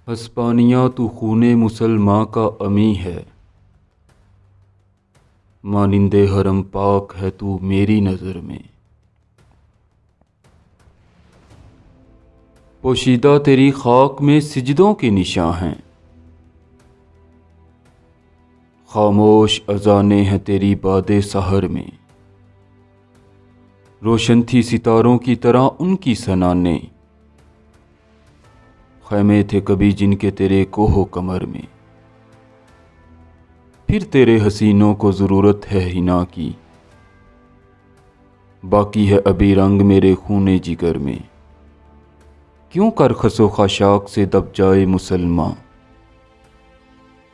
Hispania तू खूने मुसलमां का अमी है, मानिंदे हरम पाक है तू मेरी नज़र में। पोशीदा तेरी खाक में सिजदों के निशां हैं, खामोश अजाने हैं तेरी बादे सहर में। रोशन थी सितारों की तरह उनकी सनाने, खैमे थे कभी जिनके तेरे कोहो कमर में। फिर तेरे हसीनों को ज़रूरत है हिना की, बाकी है अभी रंग मेरे खूने जिगर में। क्यों कर खसो खाशाक से दब जाए मुसलमान,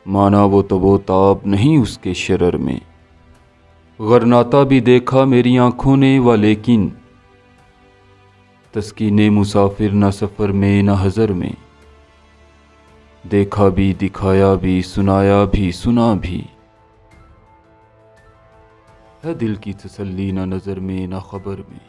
माना वो ताब नहीं उसके शरर में। गरनाता भी देखा मेरी आंखों ने व लेकिन, तस्कीने मुसाफिर न सफ़र में न हज़र में। देखा भी दिखाया भी सुनाया भी सुना भी, है दिल की तसल्ली न नज़र में न खबर में।